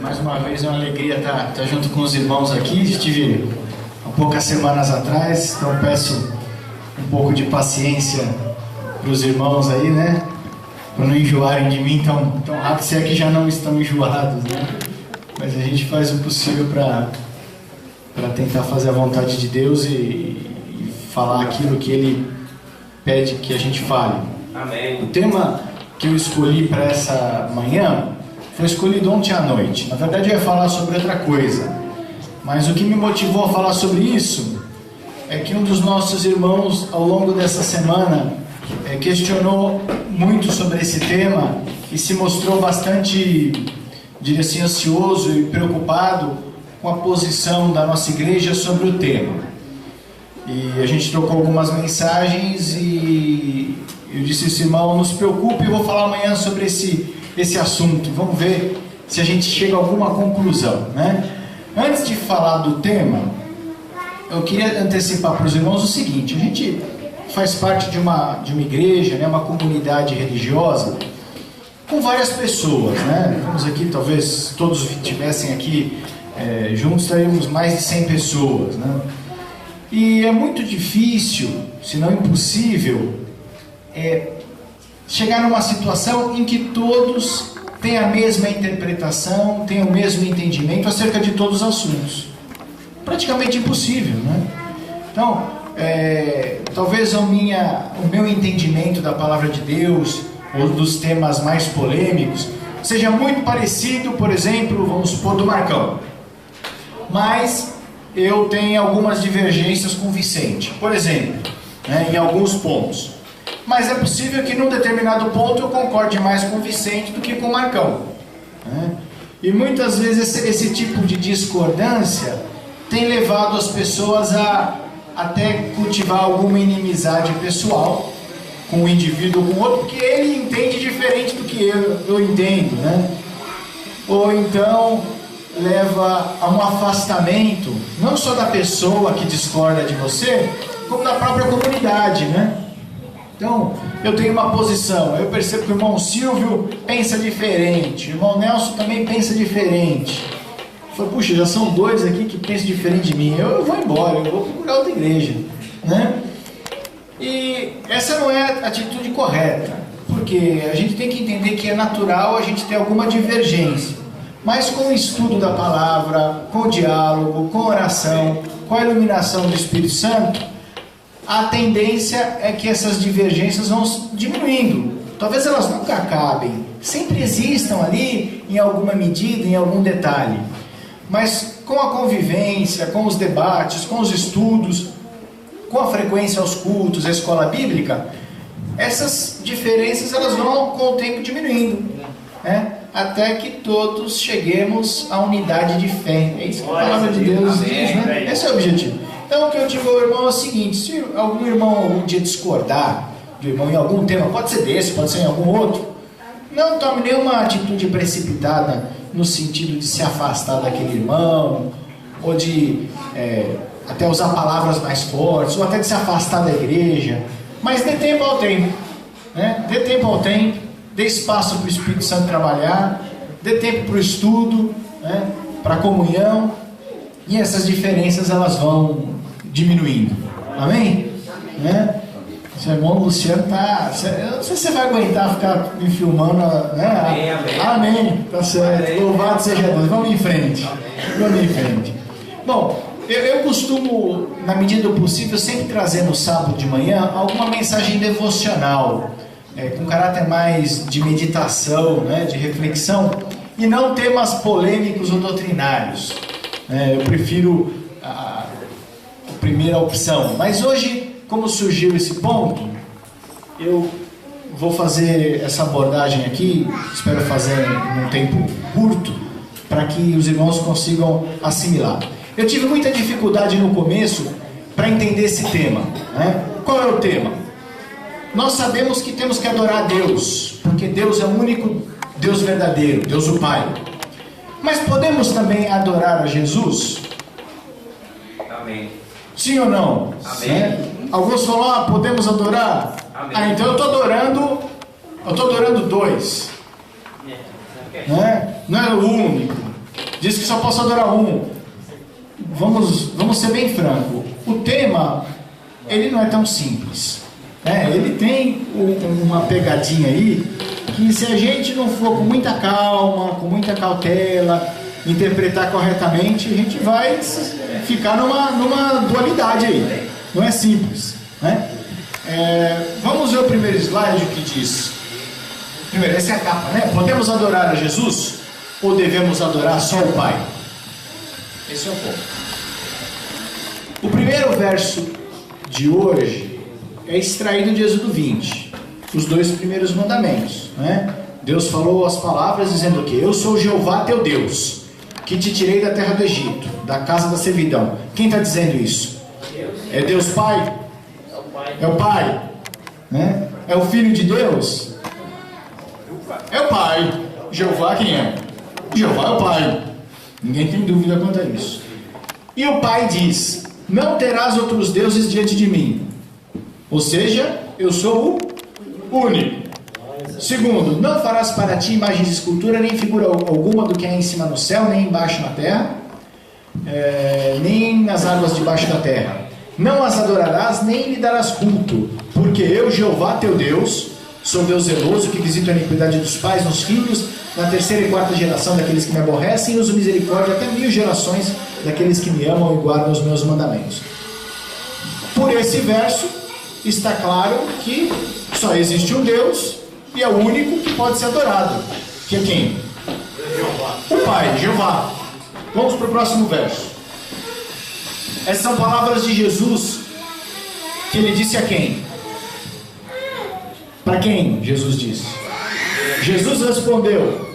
Mais uma vez é uma alegria estar junto com os irmãos aqui. Estive há poucas semanas atrás, então peço um pouco de paciência para os irmãos aí, né? Para não enjoarem de mim tão rápido, se é que já não estão enjoados, né? Mas a gente faz o possível para tentar fazer a vontade de Deus e falar aquilo que Ele pede que a gente fale. Amém. O tema que eu escolhi para essa manhã foi escolhido ontem à noite. Na verdade eu ia falar sobre outra coisa, mas o que me motivou a falar sobre isso é que um dos nossos irmãos ao longo dessa semana questionou muito sobre esse tema e se mostrou bastante, diria assim, ansioso e preocupado com a posição da nossa igreja sobre o tema. E a gente trocou algumas mensagens e eu disse assim, irmão, não se preocupe, eu vou falar amanhã sobre esse assunto. Vamos ver se a gente chega a alguma conclusão, né? Antes de falar do tema, eu queria antecipar para os irmãos o seguinte: a gente faz parte de uma igreja, né, uma comunidade religiosa com várias pessoas, né? Vamos aqui, talvez todos estivessem aqui juntos, estaríamos mais de 100 pessoas, né? E é muito difícil, se não impossível, chegar numa situação em que todos têm a mesma interpretação, têm o mesmo entendimento acerca de todos os assuntos. Praticamente impossível, né? Então, talvez o meu entendimento da palavra de Deus, ou dos temas mais polêmicos, seja muito parecido, por exemplo, vamos supor, do Marcão. Mas eu tenho algumas divergências com o Vicente, por exemplo, né, em alguns pontos. Mas é possível que num determinado ponto eu concorde mais com o Vicente do que com o Marcão, né? E muitas vezes esse tipo de discordância tem levado as pessoas a até cultivar alguma inimizade pessoal com um indivíduo ou com outro, porque ele entende diferente do que eu entendo, né? Ou então leva a um afastamento, não só da pessoa que discorda de você, como da própria comunidade, né? Então, eu tenho uma posição, eu percebo que o irmão Silvio pensa diferente, o irmão Nelson também pensa diferente. Eu falo, puxa, já são dois aqui que pensam diferente de mim, eu vou embora, eu vou procurar outra igreja, né? E essa não é a atitude correta, porque a gente tem que entender que é natural a gente ter alguma divergência, mas com o estudo da palavra, com o diálogo, com a oração, com a iluminação do Espírito Santo, a tendência é que essas divergências vão diminuindo. Talvez elas nunca acabem, sempre existam ali em alguma medida, em algum detalhe, mas com a convivência, com os debates, com os estudos, com a frequência aos cultos, a escola bíblica, essas diferenças elas vão com o tempo diminuindo, né? Até que todos cheguemos à unidade de fé. É isso que a palavra de Deus diz, né? Esse é o objetivo. Então o que eu digo ao irmão é o seguinte: se algum irmão algum dia discordar do irmão em algum tema, pode ser desse, pode ser em algum outro, não tome nenhuma atitude precipitada no sentido de se afastar daquele irmão, ou de até usar palavras mais fortes, ou até de se afastar da igreja. Mas dê tempo ao tempo, né? Dê tempo ao tempo, dê espaço para o Espírito Santo trabalhar, dê tempo para o estudo, né? Para a comunhão, e essas diferenças elas vão diminuindo. Amém? Né? Seu irmão Luciano tá... Eu não sei se você vai aguentar ficar me filmando, né? Amém. Tá certo. Louvado seja Deus. Vamos em frente. Vamos em frente. Bom, eu costumo, na medida do possível, sempre trazer no sábado de manhã alguma mensagem devocional, com caráter mais de meditação, né? De reflexão, e não temas polêmicos ou doutrinários. Eu prefiro a primeira opção. Mas hoje, como surgiu esse ponto, eu vou fazer essa abordagem aqui, espero fazer num tempo curto, para que os irmãos consigam assimilar. Eu tive muita dificuldade no começo para entender esse tema, né? Qual é o tema? Nós sabemos que temos que adorar a Deus, porque Deus é o único Deus verdadeiro, Deus o Pai. Mas podemos também adorar a Jesus? Amém. Sim ou não? Amém. Alguns falam, podemos adorar? Amém. Então eu estou adorando dois. Né? Não é o único. diz que só posso adorar um. Vamos ser bem franco. O tema, ele não é tão simples. Ele tem uma pegadinha aí, que se a gente não for com muita calma, com muita cautela, interpretar corretamente, a gente vai ficar numa dualidade aí. Não é simples, né? Vamos ver o primeiro slide, o que diz. Primeiro, essa é a capa, né? Podemos adorar a Jesus ou devemos adorar só o Pai? Esse é o ponto. O primeiro verso de hoje é extraído de Êxodo 20, os 2 primeiros mandamentos, né? Deus falou as palavras dizendo o quê? Eu sou Jeová teu Deus, que te tirei da terra do Egito, da casa da servidão. Quem está dizendo isso? É Deus Pai? É o Pai, né? É o Filho de Deus? É o Pai. Jeová quem é? Jeová é o Pai. Ninguém tem dúvida quanto a isso. E o Pai diz: não terás outros deuses diante de mim. Ou seja, eu sou o único. Segundo, não farás para ti imagens de escultura, nem figura alguma do que é em cima no céu, nem embaixo na terra, nem nas águas debaixo da terra. Não as adorarás, nem lhe darás culto, porque eu, Jeová teu Deus, sou Deus zeloso, que visito a iniquidade dos pais nos filhos, na 3ª e 4ª geração daqueles que me aborrecem, e uso misericórdia até 1000 gerações daqueles que me amam e guardam os meus mandamentos. Por esse verso, está claro que só existe um Deus e é o único que pode ser adorado. Que é quem? O Pai, Jeová. Vamos para o próximo verso. Essas são palavras de Jesus que ele disse a quem? Para quem Jesus disse? Jesus respondeu: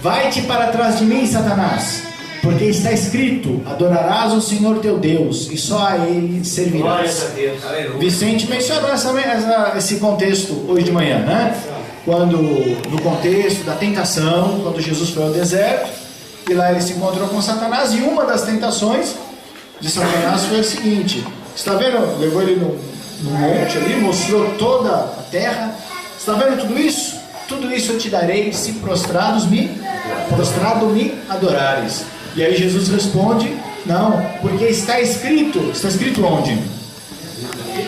vai-te para trás de mim, Satanás, porque está escrito: adorarás o Senhor teu Deus e só a Ele servirás. Vicente mencionou esse contexto hoje de manhã, né? Quando, no contexto da tentação, quando Jesus foi ao deserto, e lá ele se encontrou com Satanás, e uma das tentações de Satanás foi o seguinte: está vendo? Levou ele no monte ali, mostrou toda a terra. Está vendo tudo isso? Tudo isso eu te darei se prostrado me adorares. E aí Jesus responde: não, porque está escrito. Está escrito onde?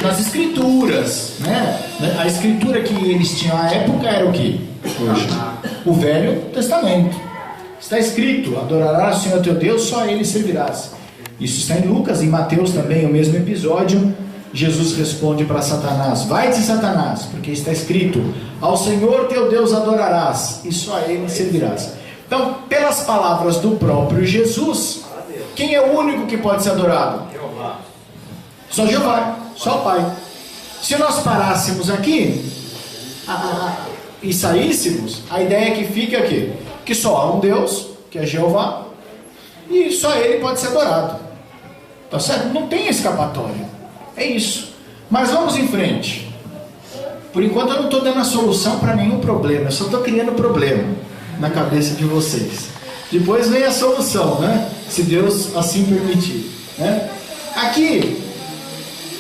Nas escrituras, né? A escritura que eles tinham à época era o que? Hoje, o Velho Testamento. Está escrito: adorarás o Senhor teu Deus, só a Ele servirás. Isso está em Lucas, em Mateus também, o mesmo episódio. Jesus responde para Satanás: vai-te, Satanás, porque está escrito: ao Senhor teu Deus adorarás e só a Ele servirás. Então, pelas palavras do próprio Jesus, quem é o único que pode ser adorado? Jeová. Só Jeová, só o Pai. Se nós parássemos aqui e saíssemos, a ideia que fica aqui, que só há um Deus, que é Jeová, e só Ele pode ser adorado. Tá certo? Não tem escapatória. É isso. Mas vamos em frente. Por enquanto eu não estou dando a solução para nenhum problema, eu só estou criando problema na cabeça de vocês. Depois vem a solução, né? Se Deus assim permitir, né? Aqui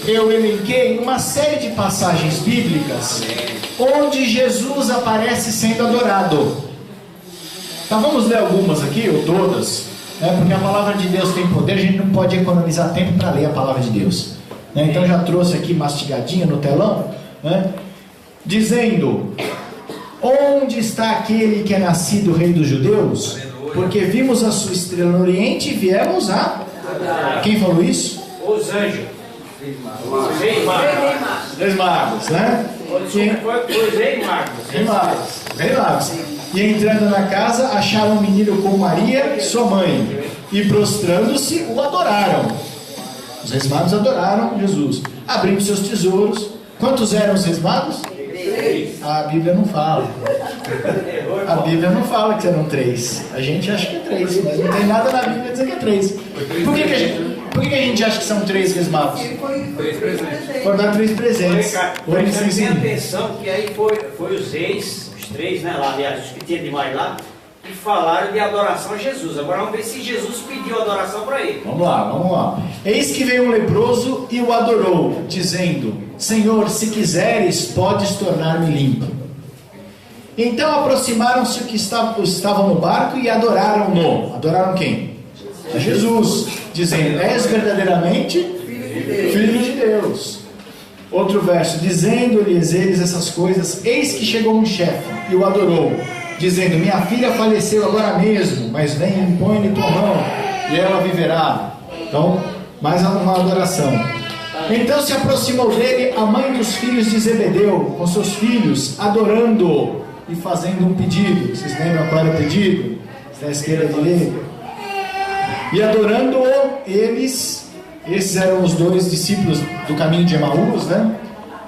eu elenquei uma série de passagens bíblicas onde Jesus aparece sendo adorado. Então vamos ler algumas aqui, ou todas, né? Porque a palavra de Deus tem poder, a gente não pode economizar tempo para ler a palavra de Deus, né? Então já trouxe aqui mastigadinha no telão, né? Dizendo: onde está aquele que é nascido rei dos judeus? Porque vimos a sua estrela no oriente e viemos a... Quem falou isso? Os anjos. Os reis magos, né? Os reis magos. E entrando na casa, acharam um menino com Maria, sua mãe, e prostrando-se, o adoraram. Os reis magos adoraram Jesus, abrindo seus tesouros. Quantos eram os reis magos? 3. A Bíblia não fala. A Bíblia não fala que eram 3. A gente acha que é 3, mas não tem nada na Bíblia dizer que é 3. Por que a gente acha que são 3 reis magos? Foram dar 3 presentes. Preste atenção que aí foi os reis, os 3, né, lá, aliás, os que tinham demais lá, e falaram de adoração a Jesus. Agora vamos ver se Jesus pediu adoração para ele. Vamos lá. Eis que veio um leproso e o adorou, dizendo: Senhor, se quiseres, podes tornar-me limpo. Então aproximaram-se os que estavam no barco e adoraram-no. Adoraram quem? A Jesus, dizendo: és verdadeiramente Filho de Deus. Outro verso: dizendo-lhes eles essas coisas, eis que chegou um chefe e o adorou, dizendo: minha filha faleceu agora mesmo, mas vem e põe-lhe tua mão e ela viverá. Então, mais uma adoração. Então se aproximou dele a mãe dos filhos de Zebedeu, com seus filhos, adorando-o e fazendo um pedido. Vocês lembram qual era o pedido? Está à esquerda direita. E adorando-o, esses eram os dois discípulos do caminho de Emaús, né?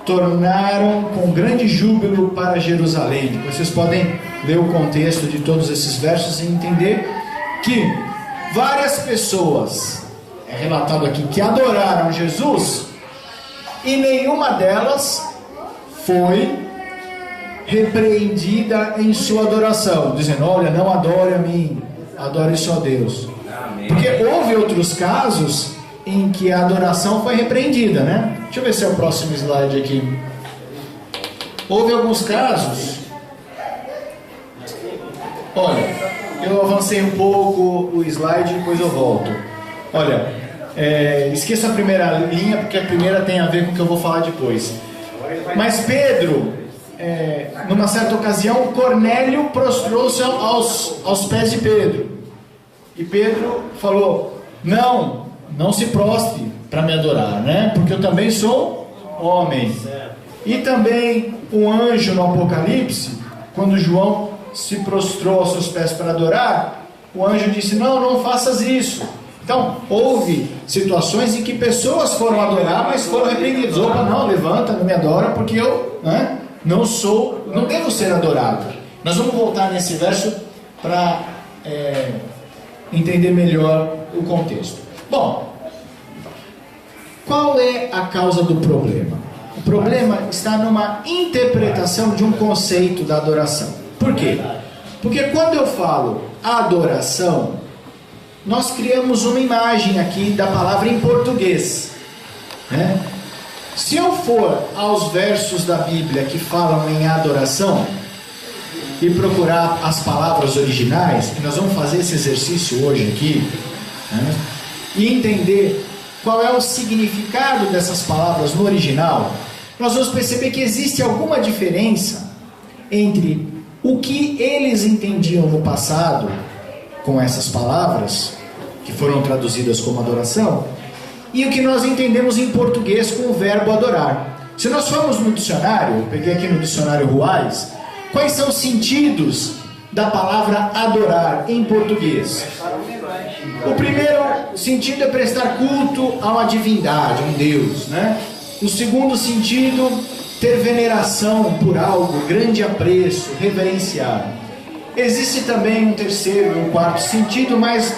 Tornaram com grande júbilo para Jerusalém. Depois vocês podem ler o contexto de todos esses versos e entender que várias pessoas, é relatado aqui, que adoraram Jesus, e nenhuma delas foi repreendida em sua adoração, dizendo: olha, não adore a mim, adore só a Deus. Amém. Porque houve outros casos em que a adoração foi repreendida, né? Deixa eu ver se é o próximo slide aqui. Houve alguns casos. Olha, eu avancei um pouco o slide, depois eu volto. Olha, esqueça a primeira linha, porque a primeira tem a ver com o que eu vou falar depois. Mas Pedro, numa certa ocasião, Cornélio prostrou-se aos pés de Pedro. E Pedro falou: não se prostre para me adorar, né? Porque eu também sou homem. E também o anjo no Apocalipse, quando João se prostrou aos seus pés para adorar, o anjo disse: não faças isso. Então, houve situações em que pessoas foram adorar, mas foram repreendidas. Opa, não, levanta, não me adora, porque eu não devo ser adorado. Nós vamos voltar nesse verso para entender melhor o contexto. Bom, qual é a causa do problema? O problema está numa interpretação de um conceito da adoração. Por quê? Porque quando eu falo adoração, nós criamos uma imagem aqui da palavra em português, né? Se eu for aos versos da Bíblia que falam em adoração e procurar as palavras originais, e nós vamos fazer esse exercício hoje aqui, né? E entender qual é o significado dessas palavras no original, nós vamos perceber que existe alguma diferença entre o que eles entendiam no passado com essas palavras, que foram traduzidas como adoração, e o que nós entendemos em português com o verbo adorar. Se nós formos no dicionário, eu peguei aqui no dicionário Ruais, quais são os sentidos da palavra adorar em português? O primeiro sentido é prestar culto a uma divindade, a um Deus, né? O segundo sentido, ter veneração por algo, grande apreço, reverenciar. Existe também um terceiro, um quarto sentido, mas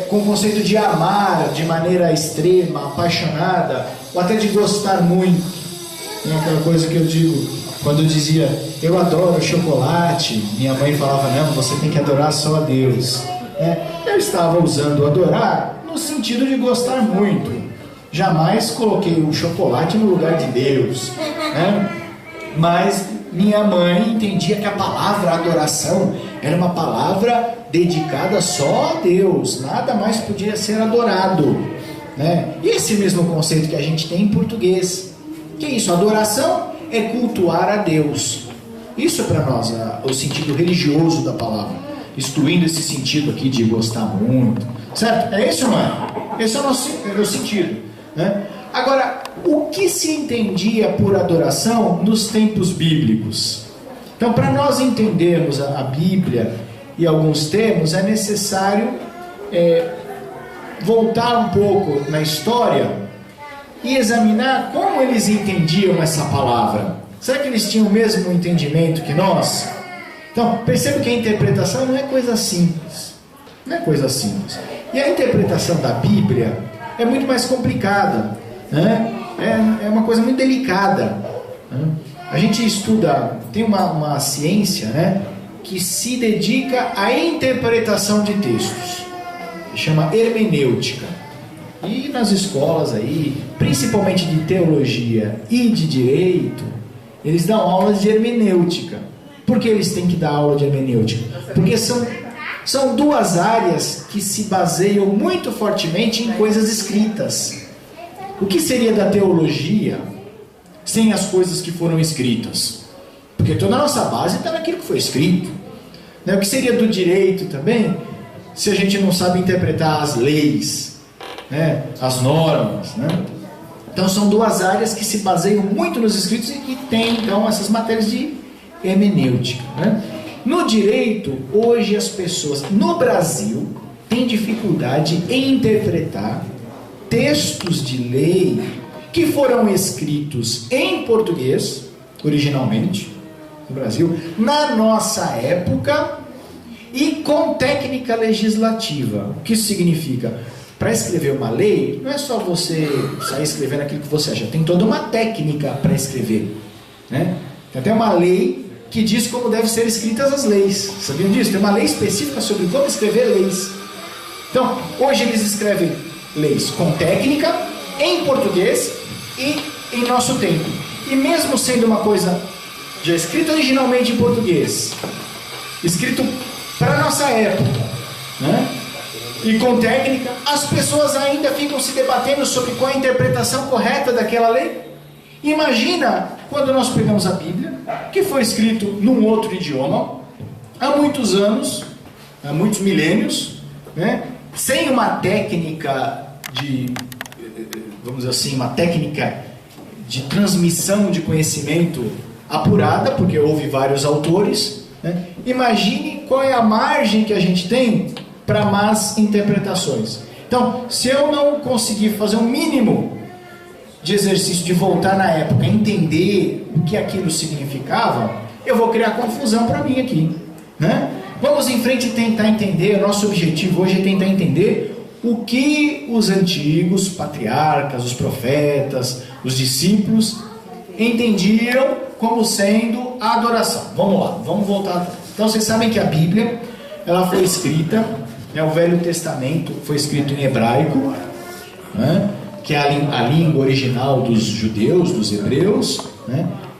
com o conceito de amar de maneira extrema, apaixonada, ou até de gostar muito. É aquela coisa que eu digo, quando eu dizia: eu adoro chocolate, minha mãe falava: não, você tem que adorar só a Deus. Eu estava usando adorar no sentido de gostar muito. Jamais coloquei o chocolate no lugar de Deus, né? Mas minha mãe entendia que a palavra adoração era uma palavra dedicada só a Deus, nada mais podia ser adorado, né? E esse mesmo conceito que a gente tem em português. Que é isso? Adoração é cultuar a Deus. Isso é para nós o sentido religioso da palavra, excluindo esse sentido aqui de gostar muito, certo? É isso ou não é? Esse é o nosso sentido, né? Agora, o que se entendia por adoração nos tempos bíblicos? Então, para nós entendermos a Bíblia e alguns termos, é necessário voltar um pouco na história e examinar como eles entendiam essa palavra. Será que eles tinham o mesmo entendimento que nós? Então, perceba que a interpretação não é coisa simples. Não é coisa simples. E a interpretação da Bíblia é muito mais complicada, né? É uma coisa muito delicada, né? A gente estuda, tem uma ciência, né, que se dedica à interpretação de textos, que chama hermenêutica. E nas escolas aí, principalmente de teologia e de direito, eles dão aulas de hermenêutica. Por que eles têm que dar aula de hermenêutica? Porque são duas áreas que se baseiam muito fortemente em coisas escritas. O que seria da teologia sem as coisas que foram escritas? Porque toda a nossa base está naquilo que foi escrito. O que seria do direito também, se a gente não sabe interpretar as leis, as normas, Então são duas áreas que se baseiam muito nos escritos e tem então essas matérias de hermenêutica. No direito, hoje as pessoas no Brasil têm dificuldade em interpretar textos de lei que foram escritos em português, originalmente, no Brasil, na nossa época e com técnica legislativa. O que isso significa? Para escrever uma lei, não é só você sair escrevendo aquilo que você acha, tem toda uma técnica para escrever. Tem até uma lei que diz como devem ser escritas as leis. Sabiam disso? Tem uma lei específica sobre como escrever leis. Então, hoje eles escrevem leis com técnica, em português e em nosso tempo. E mesmo sendo uma coisa já escrita originalmente em português, escrito para a nossa época, e com técnica, as pessoas ainda ficam se debatendo sobre qual a interpretação correta daquela lei. Imagina quando nós pegamos a Bíblia, que foi escrito num outro idioma, há muitos anos, há muitos milênios, sem uma técnica vamos dizer assim, uma técnica de transmissão de conhecimento apurada, porque houve vários autores. Imagine qual é a margem que a gente tem para más interpretações. Então, se eu não conseguir fazer um mínimo de exercício de voltar na época, entender o que aquilo significava, eu vou criar confusão para mim aqui. Vamos em frente e tentar entender. O nosso objetivo hoje é tentar entender o que os antigos patriarcas, os profetas, os discípulos entendiam como sendo a adoração. Vamos lá, vamos voltar. Então vocês sabem que a Bíblia, ela foi escrita, o Velho Testamento foi escrito em hebraico, que é a língua original dos judeus, dos hebreus,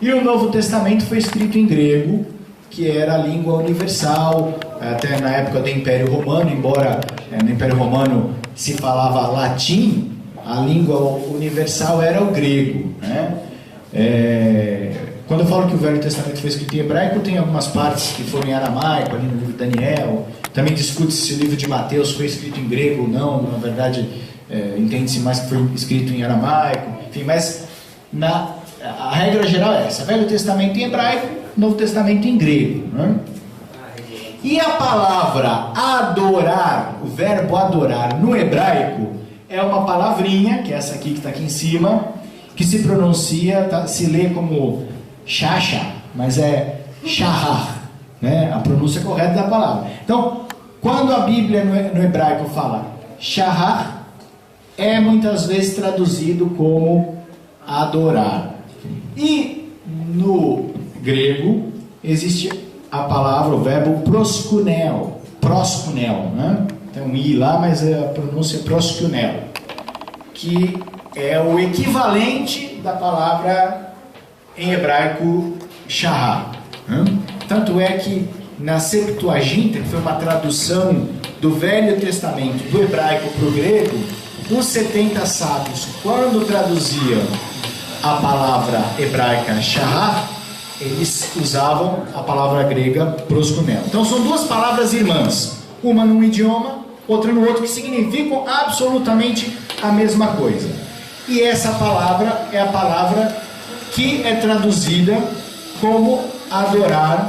e o Novo Testamento foi escrito em grego, que era a língua universal, até na época do Império Romano, embora no Império Romano se falava latim, a língua universal era o grego. Quando eu falo que o Velho Testamento foi escrito em hebraico, tem algumas partes que foram em aramaico, ali no livro de Daniel. Também discute se o livro de Mateus foi escrito em grego ou não. Na verdade, entende-se mais que foi escrito em aramaico. Enfim, mas a regra geral é essa: Velho Testamento em hebraico, Novo Testamento em grego. E a palavra adorar, o verbo adorar no hebraico, é uma palavrinha, que é essa aqui que está aqui em cima, que se pronuncia, se lê como shasha, mas é shahar, a pronúncia correta da palavra. Então, quando a Bíblia no hebraico fala shahar, é muitas vezes traduzido como adorar. E no grego existe a palavra, o verbo proskuneo, tem um i lá, mas a pronúncia é proskuneo, que é o equivalente da palavra em hebraico shahar. Tanto é que na Septuaginta, que foi uma tradução do Velho Testamento do hebraico para o grego, os 70 sábios, quando traduziam a palavra hebraica shahar, eles usavam a palavra grega proskuneo. Então são duas palavras irmãs, uma num idioma, outra no outro, que significam absolutamente a mesma coisa. E essa palavra é a palavra que é traduzida como adorar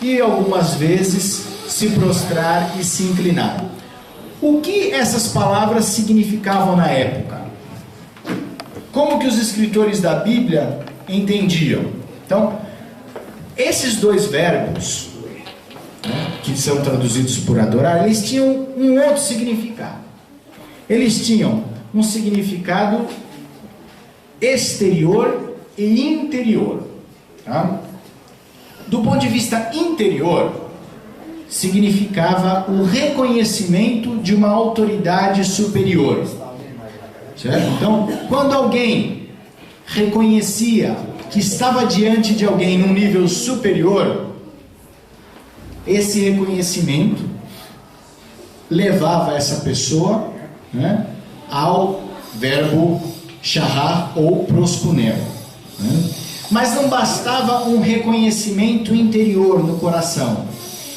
e algumas vezes se prostrar e se inclinar. O que essas palavras significavam na época? Como que os escritores da Bíblia entendiam? Então, esses dois verbos, que são traduzidos por adorar, eles tinham um outro significado. Eles tinham um significado exterior e interior. Do ponto de vista interior, significava o reconhecimento de uma autoridade superior. Certo? Então, quando alguém reconhecia que estava diante de alguém num nível superior, esse reconhecimento levava essa pessoa, né, ao verbo shahar ou proskuneo, né? Mas não bastava um reconhecimento interior no coração,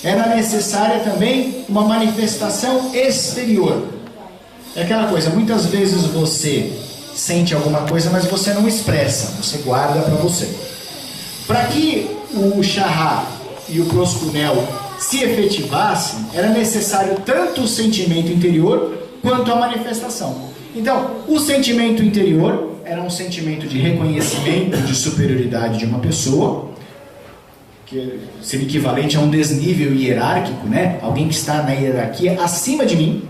era necessária também uma manifestação exterior. É aquela coisa, muitas vezes você sente alguma coisa, mas você não expressa, você guarda para você. Para que o shahar e o proskuneo se efetivassem, era necessário tanto o sentimento interior quanto a manifestação. Então, o sentimento interior era um sentimento de reconhecimento de superioridade de uma pessoa, que seria equivalente a um desnível hierárquico, né? Alguém que está na hierarquia acima de mim.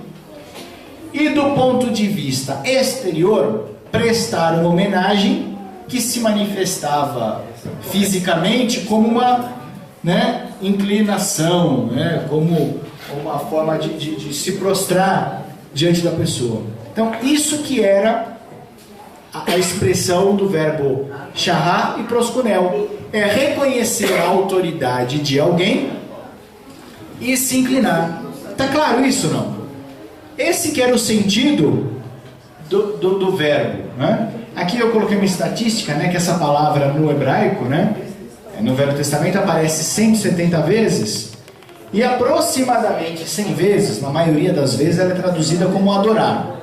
E do ponto de vista exterior, prestar uma homenagem que se manifestava fisicamente como uma, né, inclinação, né, como uma forma de se prostrar diante da pessoa. Então, isso que era a expressão do verbo shahar e proskuneo, é reconhecer a autoridade de alguém e se inclinar. Tá claro isso, não? Esse que era o sentido do verbo, né? Aqui eu coloquei uma estatística, né, que essa palavra no hebraico, né, no Velho Testamento aparece 170 vezes, e aproximadamente 100 vezes, na maioria das vezes, ela é traduzida como adorar.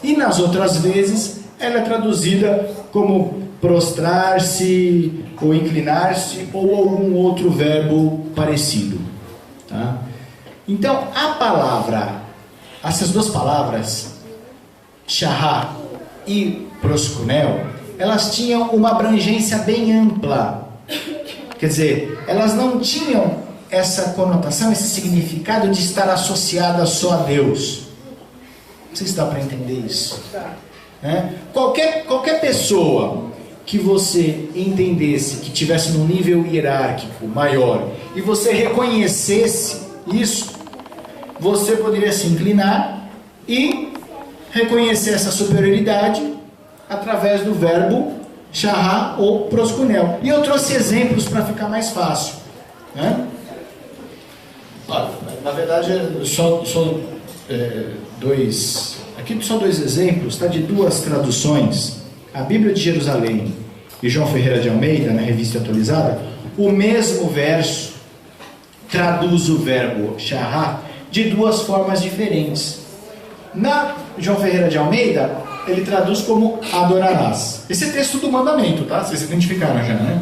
E nas outras vezes, ela é traduzida como prostrar-se, ou inclinar-se, ou algum outro verbo parecido. Tá? Então, essas duas palavras, shahar e proskuneo, elas tinham uma abrangência bem ampla. Quer dizer, elas não tinham essa conotação, esse significado de estar associada só a Deus. Não sei se dá para entender isso. Né? Qualquer pessoa que você entendesse, que tivesse num nível hierárquico maior, e você reconhecesse isso, você poderia se inclinar e reconhecer essa superioridade através do verbo shahar ou proskuneo. E eu trouxe exemplos para ficar mais fácil, né? Na verdade, só dois exemplos, tá? De duas traduções. A Bíblia de Jerusalém e João Ferreira de Almeida, na Revista Atualizada, o mesmo verso traduz o verbo shahar de duas formas diferentes. Na João Ferreira de Almeida, ele traduz como adorarás. Esse é texto do mandamento, tá? Vocês identificaram já, né?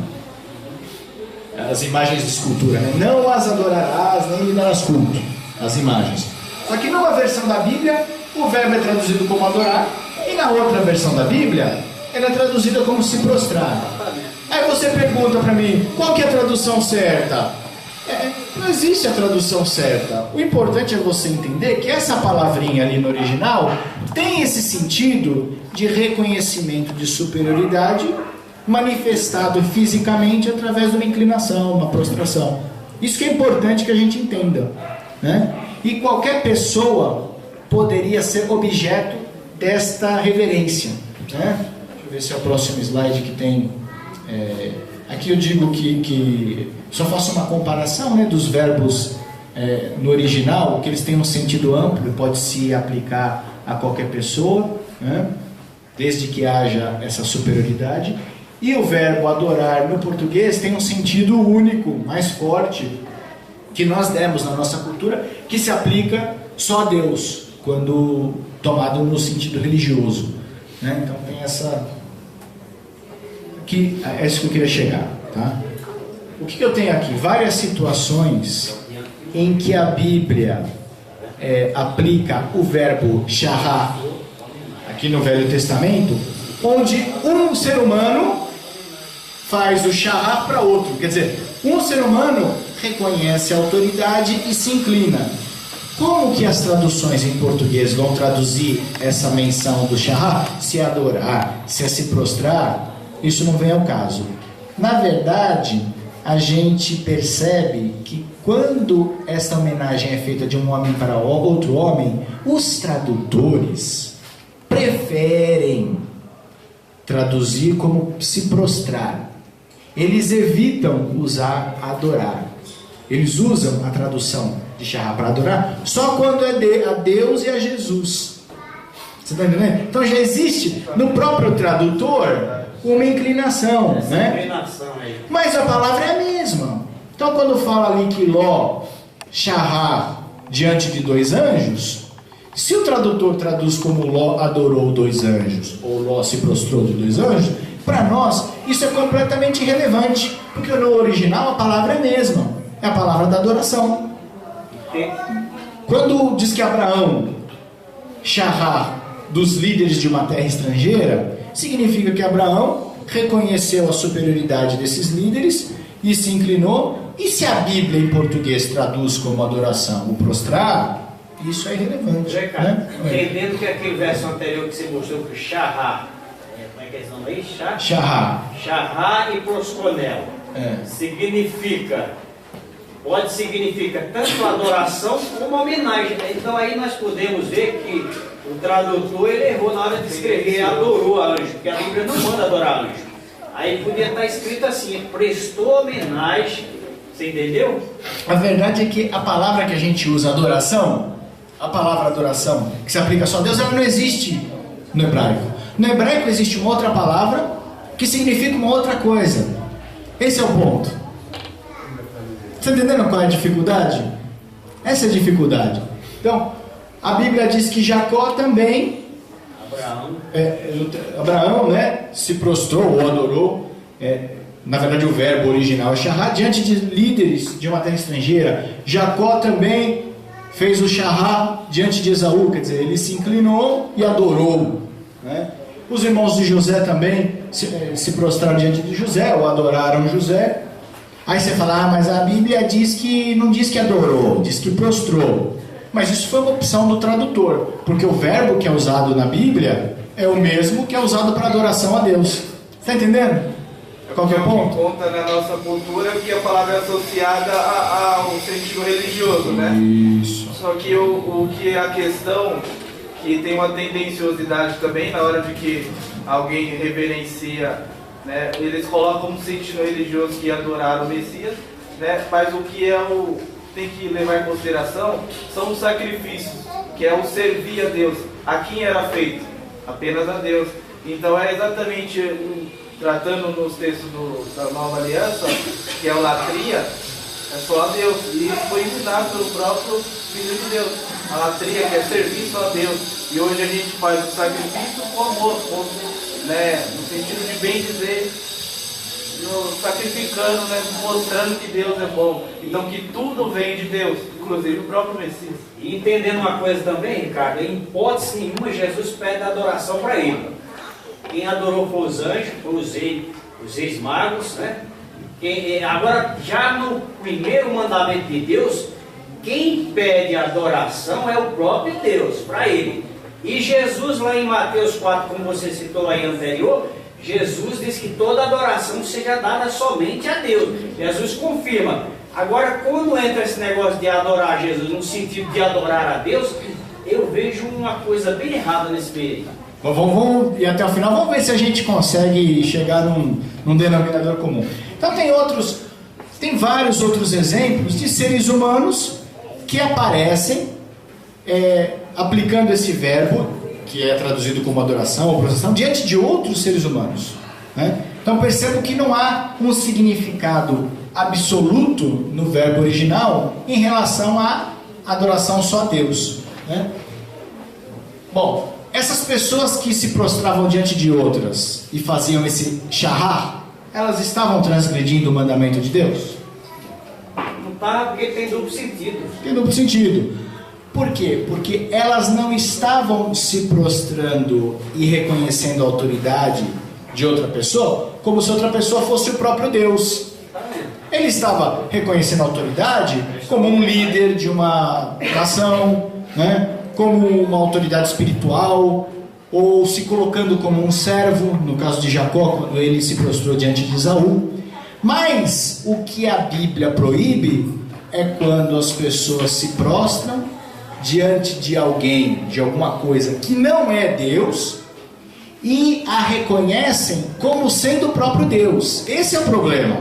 As imagens de escultura, né? Não as adorarás, nem lhe darás culto. As imagens. Só que numa versão da Bíblia, o verbo é traduzido como adorar, e na outra versão da Bíblia, ela é traduzida como se prostrar. Aí você pergunta para mim, qual que é a tradução certa? Não existe a tradução certa. O importante é você entender que essa palavrinha ali no original tem esse sentido de reconhecimento de superioridade manifestado fisicamente através de uma inclinação, uma prostração. Isso que é importante que a gente entenda, né? E qualquer pessoa poderia ser objeto desta reverência, né? Deixa eu ver se é o próximo slide que tem. Aqui eu digo que só faço uma comparação, né, dos verbos no original, que eles têm um sentido amplo, pode se aplicar a qualquer pessoa, né, desde que haja essa superioridade. E o verbo adorar no português tem um sentido único, mais forte, que nós demos na nossa cultura, que se aplica só a Deus, quando tomado no sentido religioso, né? Então tem essa... é isso que eu queria chegar, tá? O que eu tenho aqui? Várias situações em que a Bíblia aplica o verbo shahar, aqui no Velho Testamento, onde um ser humano faz o shahar para outro. Quer dizer, um ser humano reconhece a autoridade e se inclina. Como que as traduções em português vão traduzir essa menção do shahar? Se é adorar, se é se prostrar, isso não vem ao caso. Na verdade, a gente percebe que quando essa homenagem é feita de um homem para outro homem, os tradutores preferem traduzir como se prostrar. Eles evitam usar adorar. Eles usam a tradução de Shahar para adorar só quando é a Deus e a Jesus. Você está entendendo? Então já existe no próprio tradutor uma inclinação, né? Inclinação aí. Mas a palavra é a mesma. Então quando fala ali que Ló, Shahar, diante de 2 anjos, se o tradutor traduz como Ló adorou 2 anjos, ou Ló se prostrou de 2 anjos, para nós isso é completamente irrelevante, porque no original a palavra é a mesma, é a palavra da adoração. Quando diz que Abraão, Shahar, dos líderes de uma terra estrangeira, significa que Abraão reconheceu a superioridade desses líderes e se inclinou. E se a Bíblia em português traduz como adoração o prostrar, isso é irrelevante, né? Entendendo que aquele verso anterior que você mostrou que Shahar, como é que é esse nome aí? Shahar e prosconel pode significar tanto adoração como homenagem. Então aí nós podemos ver que o tradutor ele errou na hora de escrever adorou a anjo, porque a Bíblia não manda adorar anjo. Aí podia estar escrito assim, prestou homenagem. Você entendeu? A verdade é que a palavra que a gente usa, adoração, a palavra adoração, que se aplica só a Deus, ela não existe no hebraico. No hebraico existe uma outra palavra que significa uma outra coisa. Esse é o ponto. Você está entendendo qual é a dificuldade? Essa é a dificuldade. Então, a Bíblia diz que Jacó também, Abraão, né, se prostrou ou adorou, na verdade o verbo original é Shahar, diante de líderes de uma terra estrangeira. Jacó também fez o Shahar diante de Esaú, quer dizer, ele se inclinou e adorou, né? Os irmãos de José também se prostraram diante de José, ou adoraram José. Aí você fala, mas a Bíblia diz que, não diz que adorou, diz que prostrou. Mas isso foi uma opção do tradutor, porque o verbo que é usado na Bíblia é o mesmo que é usado para adoração a Deus. Está entendendo? Qual que é o ponto? Conta na nossa cultura que a palavra é associada ao sentido religioso, né? Isso. Só que o que é a questão, que tem uma tendenciosidade também na hora de que alguém reverencia, né? Eles colocam um sentido religioso que adorar o Messias, né? Mas o que tem que levar em consideração são os sacrifícios, que é o servir a Deus. A quem era feito? Apenas a Deus. Então é exatamente tratando nos textos da Nova Aliança, que é a latria, é só a Deus. E isso foi ensinado pelo próprio Filho de Deus. A latria que é serviço a Deus. E hoje a gente faz o sacrifício com amor, né, no sentido de bem dizer, sacrificando, né, mostrando que Deus é bom. Então que tudo vem de Deus, inclusive o próprio Messias. E entendendo uma coisa também, Ricardo, em hipótese nenhuma Jesus pede adoração para ele. Quem adorou foi os anjos, foi os reis magos, né? Agora, já no primeiro mandamento de Deus, quem pede adoração é o próprio Deus, para ele. E Jesus, lá em Mateus 4, como você citou aí anterior, Jesus diz que toda adoração seja dada somente a Deus. Jesus confirma. Agora, quando entra esse negócio de adorar Jesus, no sentido de adorar a Deus, eu vejo uma coisa bem errada nesse meio. Vamos ir até o final, vamos ver se a gente consegue chegar num denominador comum. Então tem vários outros exemplos de seres humanos que aparecem aplicando esse verbo, que é traduzido como adoração ou processão, diante de outros seres humanos, né? Então percebo que não há um significado absoluto no verbo original em relação à adoração só a Deus, né? Bom, essas pessoas que se prostravam diante de outras e faziam esse shahar, elas estavam transgredindo o mandamento de Deus? Não está, porque tem duplo sentido. Tem duplo sentido. Por quê? Porque elas não estavam se prostrando e reconhecendo a autoridade de outra pessoa como se outra pessoa fosse o próprio Deus. Ele estava reconhecendo a autoridade como um líder de uma nação, né? Como uma autoridade espiritual, ou se colocando como um servo, no caso de Jacó, quando ele se prostrou diante de Esaú. Mas o que a Bíblia proíbe é quando as pessoas se prostram diante de alguém, de alguma coisa que não é Deus, e a reconhecem como sendo o próprio Deus. Esse é o problema.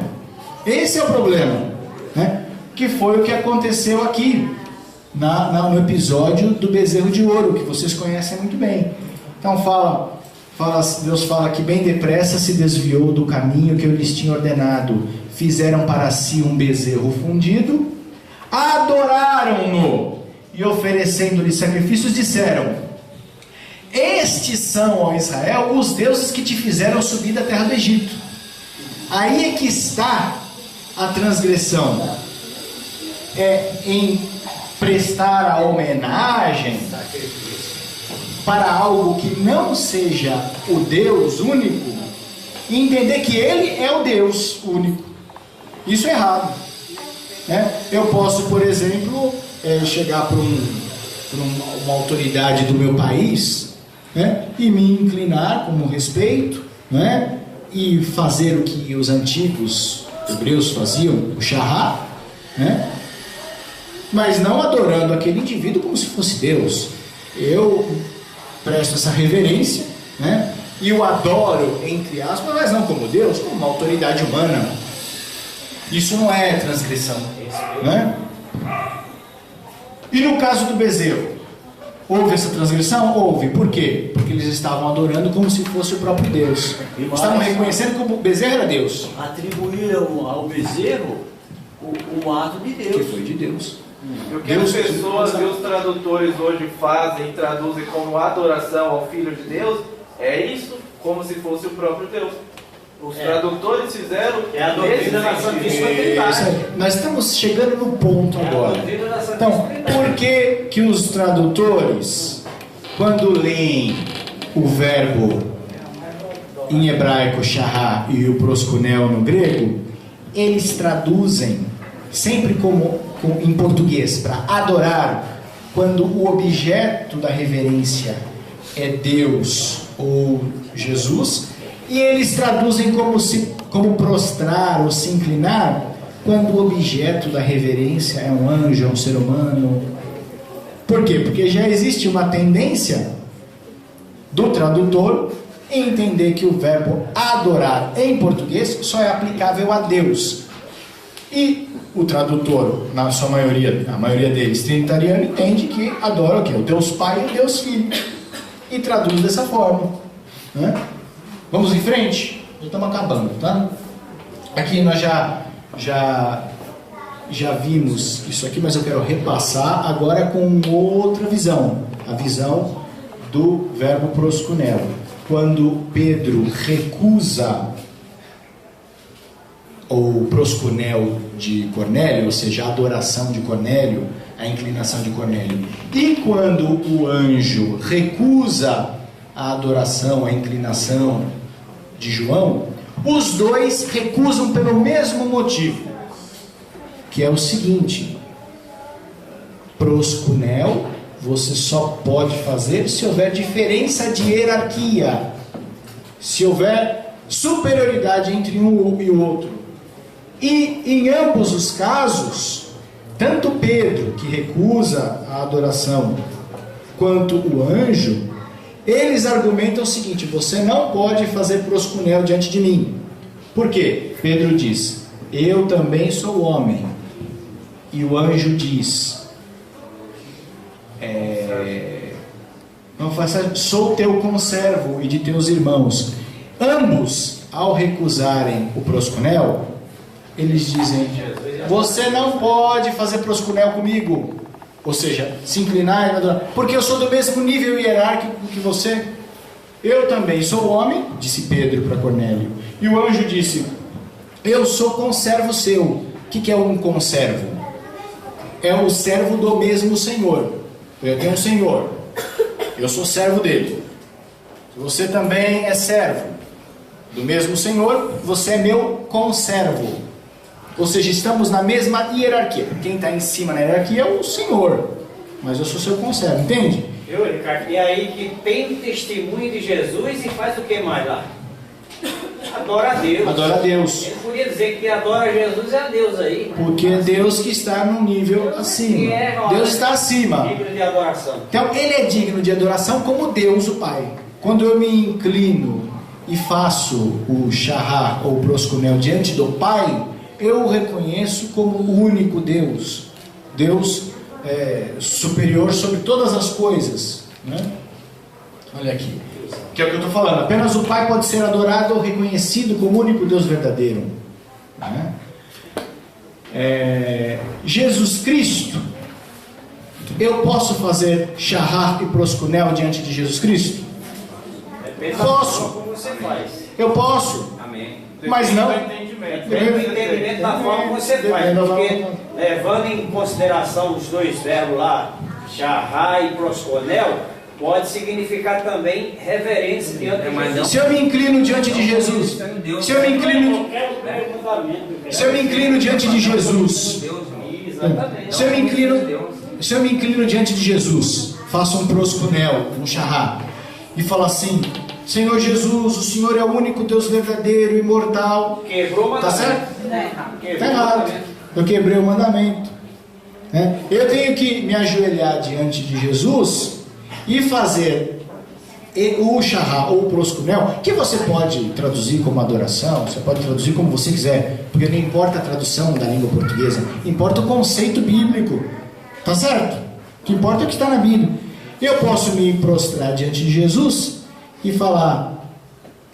Esse é o problema, né? que foi o que aconteceu aqui no episódio do bezerro de ouro, que vocês conhecem muito bem. Então Deus fala que bem depressa se desviou do caminho que eu lhes tinha ordenado. Fizeram para si um bezerro fundido, adoraram-no e oferecendo-lhe sacrifícios disseram: estes são, ó Israel, os deuses que te fizeram subir da terra do Egito. Aí é que está a transgressão, em prestar a homenagem para algo que não seja o Deus único e entender que Ele é o Deus único. Isso é errado, né? Eu posso, por exemplo, chegar para uma autoridade do meu país, né, e me inclinar com respeito, né, e fazer o que os antigos hebreus faziam, o shahá, né, mas não adorando aquele indivíduo como se fosse Deus. Eu presto essa reverência, né, e o adoro, entre aspas, mas não como Deus, como uma autoridade humana. Isso não é transgressão, né? E no caso do bezerro, houve essa transgressão? Houve. Por quê? Porque eles estavam adorando como se fosse o próprio Deus. Estavam reconhecendo que o bezerro era Deus. Atribuíram ao bezerro o ato de Deus. Que foi de Deus. E o que as pessoas e os tradutores hoje fazem e traduzem como adoração ao Filho de Deus, é isso, como se fosse o próprio Deus. Os tradutores fizeram... É a doutrina da Santíssima Trindade. Nós estamos chegando no ponto agora. Então, por que os tradutores, quando leem o verbo em hebraico shahá e o proskunel no grego, eles traduzem sempre em português, para adorar, quando o objeto da reverência é Deus ou Jesus, e eles traduzem como prostrar ou se inclinar, quando o objeto da reverência é um anjo, é um ser humano. Por quê? Porque já existe uma tendência do tradutor em entender que o verbo adorar em português só é aplicável a Deus. E o tradutor, na sua maioria, a maioria deles trinitariano, entende que adora o quê? O Deus Pai e o Deus Filho. E traduz dessa forma, né? Vamos em frente? Já estamos acabando, tá? Aqui nós já vimos isso aqui, mas eu quero repassar agora com outra visão. A visão do verbo proskunel. Quando Pedro recusa o proskunel de Cornélio, ou seja, a adoração de Cornélio, a inclinação de Cornélio. E quando o anjo recusa a adoração, a inclinação de João, os dois recusam pelo mesmo motivo, que é o seguinte: proskunel você só pode fazer se houver diferença de hierarquia, se houver superioridade entre um e o outro. E em ambos os casos, tanto Pedro, que recusa a adoração, quanto o anjo, eles argumentam o seguinte: você não pode fazer proskunel diante de mim. Por quê? Pedro diz: eu também sou homem. E o anjo diz: não faça, sou teu conservo e de teus irmãos. Ambos, ao recusarem o proskunel, eles dizem: você não pode fazer proskunel comigo, ou seja, se inclinar e adorar, porque eu sou do mesmo nível hierárquico que você. Eu também sou homem, disse Pedro para Cornélio. E o anjo disse: eu sou conservo seu. O que é um conservo? É o servo do mesmo Senhor. Eu tenho um Senhor, eu sou servo dele. Você também é servo do mesmo Senhor, você é meu conservo. Ou seja, estamos na mesma hierarquia. Quem está em cima na hierarquia é o Senhor, mas eu sou seu conservo, entende? Viu, Ricardo? E aí que tem testemunho de Jesus e faz o que mais lá? Adora a Deus. Adora a Deus. Ele podia dizer que adora Jesus, é a Deus aí. Porque é Deus que está num nível acima. Deus está acima. Digno de adoração. Então Ele é digno de adoração como Deus o Pai. Quando eu me inclino e faço o shahá ou o proskunel diante do Pai, eu o reconheço como o único Deus. Deus superior sobre todas as coisas, né? Olha aqui, que é o que eu estou falando. Apenas o Pai pode ser adorado ou reconhecido como o único Deus verdadeiro, né? Jesus Cristo, eu posso fazer shahar e proskunel diante de Jesus Cristo? Depende Posso. da forma como você faz. Eu posso, Amém. mas não. Depende do entendimento da forma como você faz. Porque, levando em consideração os dois verbos lá, shahar e proskunel, pode significar também reverência diante de Jesus. Se eu me inclino diante de Jesus, se eu me inclino diante de Jesus, Exatamente. se eu me inclino diante de Jesus, faço um proskunel, um shahar, e falo assim: Senhor Jesus, o Senhor é o único Deus verdadeiro, imortal. Quebrou o mandamento. Tá certo? Quebrou Está o errado. mandamento. Eu quebrei o mandamento, né? Eu tenho que me ajoelhar diante de Jesus e fazer o shahar ou o proskunel, que você pode traduzir como adoração, você pode traduzir como você quiser, porque não importa a tradução da língua portuguesa, importa o conceito bíblico, tá certo? O que importa é o que está na Bíblia. Eu posso me prostrar diante de Jesus e falar: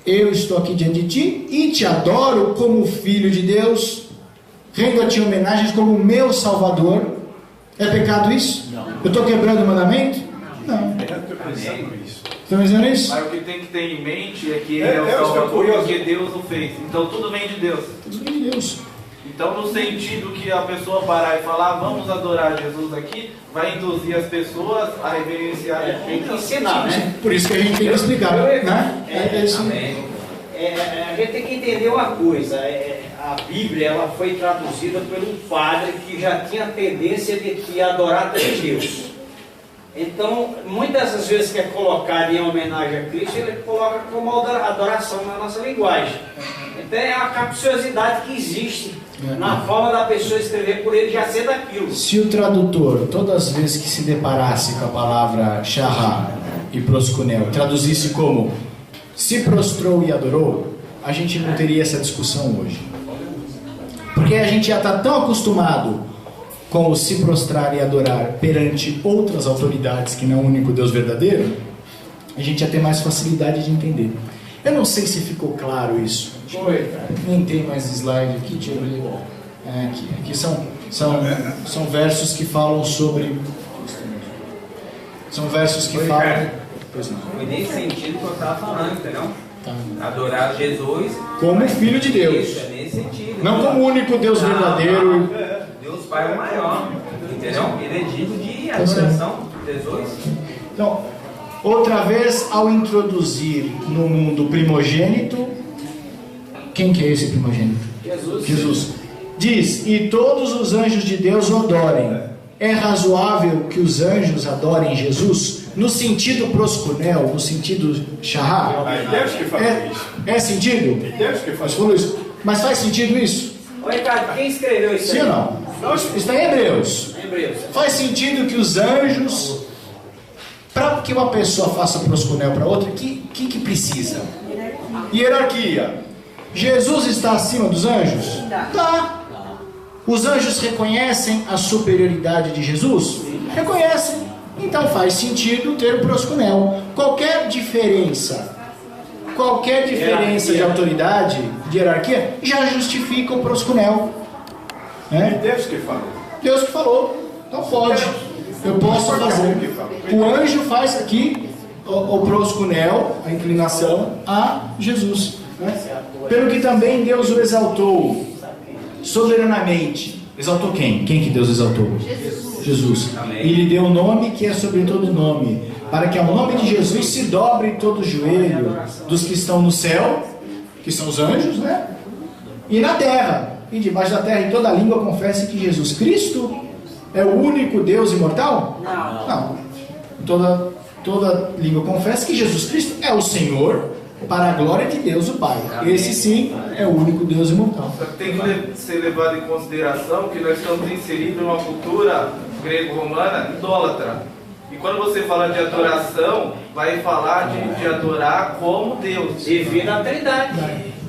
eu estou aqui diante de ti e te adoro como filho de Deus, rendo a ti homenagens como meu Salvador. É pecado isso? Não. Eu estou quebrando o mandamento? Não. Estão dizendo isso? Mas o que tem que ter em mente é que ele é o Salvador porque Deus o fez. Então tudo vem de Deus. Tudo bem de Deus. Então, no sentido que a pessoa parar e falar, vamos adorar Jesus aqui, vai induzir as pessoas a reverenciar Tem que ensinar, né? Por isso que a gente tem que explicar, né? É isso. Amém. A gente tem que entender uma coisa. A Bíblia ela foi traduzida por um padre que já tinha a tendência de adorar três Deus. Então, muitas das vezes que é colocado em homenagem a Cristo, ele coloca como adoração na nossa linguagem. Então é a capciosidade que existe na forma da pessoa escrever por ele já ser daquilo. Se o tradutor, todas as vezes que se deparasse com a palavra shahar e proskunel, traduzisse como se prostrou e adorou, a gente não teria essa discussão hoje. Porque a gente já está tão acostumado com o se prostrar e adorar perante outras autoridades que não é o único Deus verdadeiro, a gente já tem mais facilidade de entender. Eu não sei se ficou claro isso. Nem tem mais slide aqui, tira ali. Aqui são versos que falam sobre. São versos que falam. Pois não. Foi nesse sentido que eu estava falando, entendeu? Tá. Adorar Jesus Como filho de Deus. Isso, é nesse sentido. Não como o único Deus verdadeiro. Deus Pai é o maior, entendeu? Ele é digno de adoração, Jesus. Então, outra vez, ao introduzir no mundo o primogênito, quem que é esse primogênito? Jesus. Diz: e todos os anjos de Deus o adorem. É razoável que os anjos adorem Jesus? No sentido proskunel, no sentido shahar? Deus que faz isso. É sentido? Deus que faz isso. Mas faz sentido isso? Ô Ricardo, quem escreveu isso Sim aí? ou não? Está em Hebreus. Hebreus. Faz sentido que os anjos, para que uma pessoa faça proskunel para outra, que precisa? Hierarquia. Jesus está acima dos anjos? Tá. Os anjos reconhecem a superioridade de Jesus? Reconhecem. Então faz sentido ter o proskunel. Qualquer diferença de autoridade, de hierarquia, já justifica o proskunel. Né? Deus que falou. Deus que falou. Então pode. Eu posso fazer. O anjo faz aqui o proskunel, a inclinação a Jesus. Né? Pelo que também Deus o exaltou soberanamente. Exaltou quem? Quem que Deus exaltou? Jesus. Amém. E lhe deu o nome que é sobre todo nome, para que ao nome de Jesus se dobre todo o joelho dos que estão no céu, que são os anjos, né? E na terra, e debaixo da terra, e toda língua confesse que Jesus Cristo é o único Deus imortal? Não. Toda língua confessa que Jesus Cristo é o Senhor, para a glória de Deus o Pai. Amém. Esse sim é o único Deus imortal. Só que tem que ser levado em consideração que nós estamos inseridos em uma cultura grego-romana idólatra. E quando você fala de adoração, vai falar de adorar como Deus. Devido à Trindade.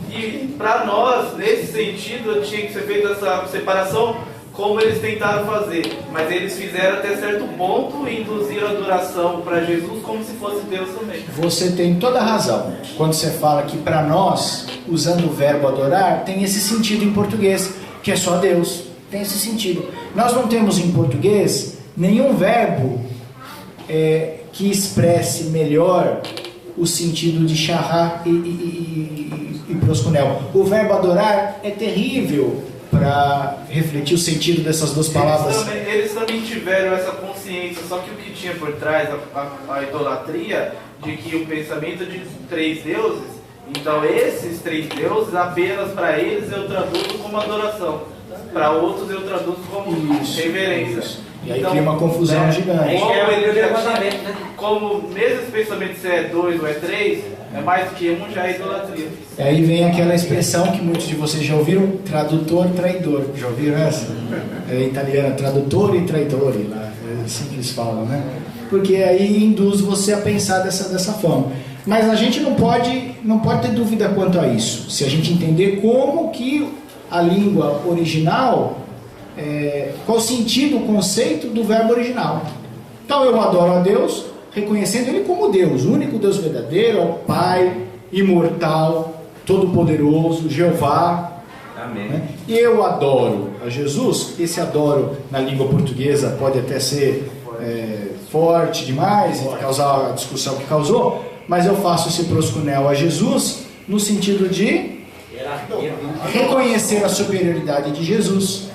E para nós, nesse sentido, tinha que ser feita essa separação como eles tentaram fazer. Mas eles fizeram até certo ponto e induziram a adoração para Jesus como se fosse Deus também. Você tem toda a razão quando você fala que para nós, usando o verbo adorar, tem esse sentido em português, que é só Deus. Tem esse sentido. Nós não temos em português nenhum verbo que expresse melhor o sentido de charrar e proscunel. O verbo adorar é terrível para refletir o sentido dessas duas palavras. Eles também tiveram essa consciência, só que o que tinha por trás, a idolatria, de que o pensamento de 3 deuses, então esses 3 deuses, apenas para eles eu traduzo como adoração, para outros eu traduzo como reverência. E aí cria uma confusão gigante. Como mesmo esse pensamento se é 2 ou é 3, é mais do que um, já é idolatria. E aí vem aquela expressão que muitos de vocês já ouviram, tradutor traidor. Já ouviram essa? É italiana, tradutor e traidor, lá, é assim que eles falam, né? Porque aí induz você a pensar dessa forma. Mas a gente não pode ter dúvida quanto a isso. Se a gente entender como que a língua original, qual o sentido, o conceito do verbo original. Então eu adoro a Deus, reconhecendo Ele como Deus, o único Deus verdadeiro, o Pai, imortal, todo-poderoso, Jeová. Amém. Né? E eu adoro a Jesus. Esse adoro na língua portuguesa pode até ser forte demais, causar a discussão que causou, mas eu faço esse proscunel a Jesus no sentido de reconhecer a superioridade de Jesus.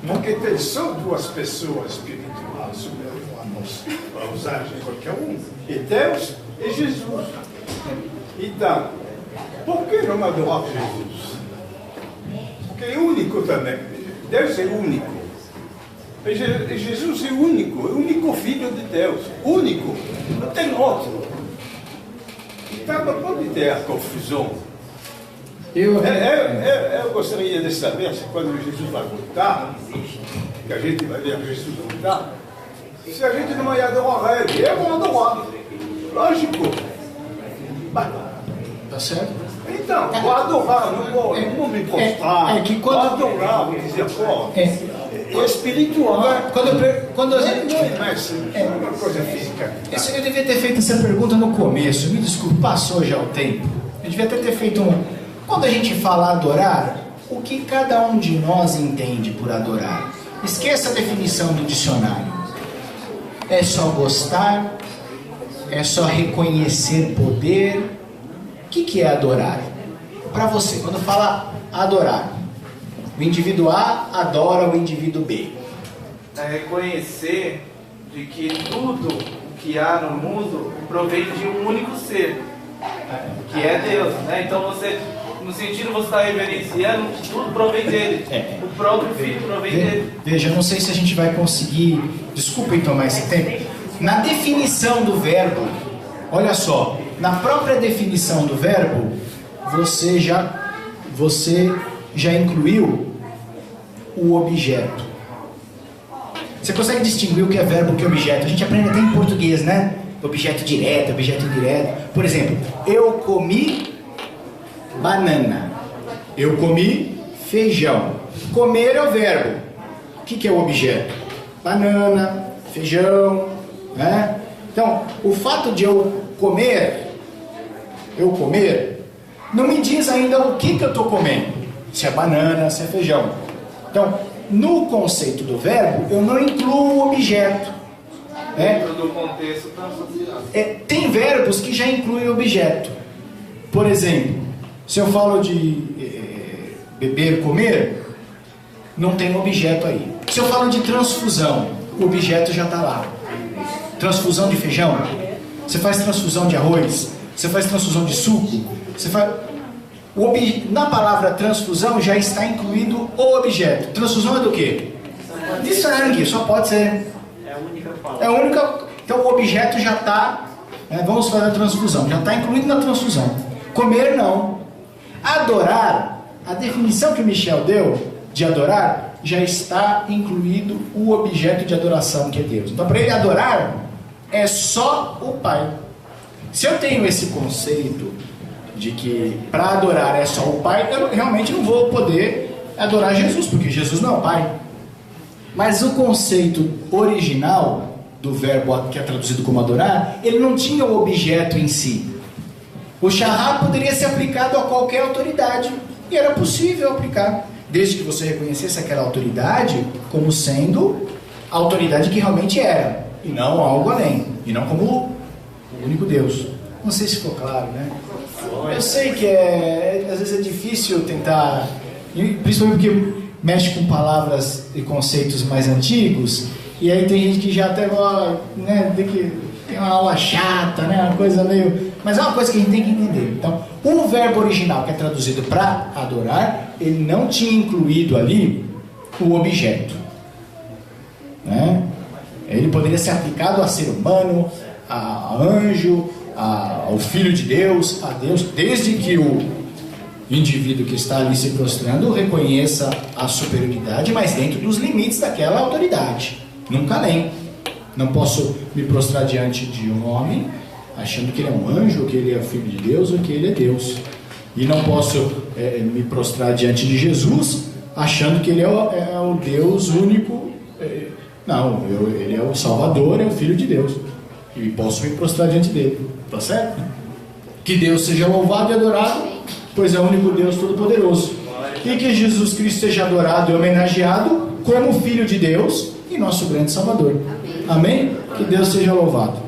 Porque tem só 2 pessoas espirituais superiores a nós, para usar de qualquer um, e Deus e Jesus. Então, por que não adorar Jesus? Porque é único também. Deus é único. E Jesus é o único Filho de Deus. Único. Não tem outro. Então não pode ter a confusão. Eu gostaria de saber se quando Jesus vai voltar, que a gente vai ver Jesus voltar, se a gente não vai adorar Ele, eu vou adorar. Lógico. Tá certo? Então, vou adorar, não vou me prostrar. Vou adorar, vou dizer, pô, é espiritual. Quando a gente... Não é mais uma coisa física. Eu devia ter feito essa pergunta no começo, me desculpe, passou já o tempo. Eu devia até ter feito Quando a gente fala adorar, o que cada um de nós entende por adorar? Esqueça a definição do dicionário. É só gostar? É só reconhecer poder? O que é adorar? Para você, quando fala adorar, o indivíduo A adora o indivíduo B. É reconhecer de que tudo o que há no mundo provém de um único ser, que é Deus, né? Então você, no sentido você está reverenciando, tudo provém dele. O próprio Filho provém dele. Veja, eu não sei se a gente vai conseguir, desculpem tomar esse tempo, na definição do verbo, olha só, na própria definição do verbo, você já incluiu o objeto. Você consegue distinguir o que é verbo e o que é objeto? A gente aprende até em português, né? Objeto direto, objeto indireto. Por exemplo, eu comi banana. Eu comi feijão. Comer é o verbo. O que é o objeto? Banana, feijão, né? Então, o fato de eu comer, não me diz ainda o que eu estou comendo. Se é banana, se é feijão. Então, no conceito do verbo, eu não incluo o objeto. Dentro do contexto social. Tem verbos que já incluem objeto. Por exemplo, se eu falo de beber, comer, não tem objeto aí. Se eu falo de transfusão, o objeto já está lá. Transfusão de feijão, você faz transfusão de arroz, você faz transfusão de suco, você faz... Na palavra transfusão já está incluído o objeto. Transfusão é do quê? De sangue, só pode ser. É a única. Então o objeto já está. Vamos fazer a transfusão, já está incluído na transfusão. Comer não. Adorar, a definição que o Michel deu de adorar, já está incluído o objeto de adoração que é Deus. Então para ele adorar é só o Pai. Se eu tenho esse conceito de que para adorar é só o Pai, eu realmente não vou poder adorar Jesus, porque Jesus não é o Pai. Mas o conceito original do verbo que é traduzido como adorar, ele não tinha o objeto em si. O shahar poderia ser aplicado a qualquer autoridade, e era possível aplicar, desde que você reconhecesse aquela autoridade como sendo a autoridade que realmente era, e não algo além, e não como o único Deus. Não sei se ficou claro, né? Eu sei que às vezes é difícil tentar, principalmente porque mexe com palavras e conceitos mais antigos, e aí tem gente que já até, né, tem uma aula chata, né, uma coisa meio... Mas é uma coisa que a gente tem que entender. Então, o verbo original que é traduzido para adorar, ele não tinha incluído ali o objeto, né? Ele poderia ser aplicado a ser humano, a anjo, ao Filho de Deus, a Deus, desde que o indivíduo que está ali se prostrando reconheça a superioridade, mas dentro dos limites daquela autoridade, nunca além. Não posso me prostrar diante de um homem achando que ele é um anjo, ou que ele é Filho de Deus, ou que ele é Deus. E não posso me prostrar diante de Jesus achando que ele é o Deus único. Não, ele é o Salvador, é o Filho de Deus, e posso me prostrar diante dele. Tá certo? Que Deus seja louvado e adorado, pois é o único Deus Todo-Poderoso. E que Jesus Cristo seja adorado e homenageado como Filho de Deus e nosso grande Salvador. Amém? Que Deus seja louvado.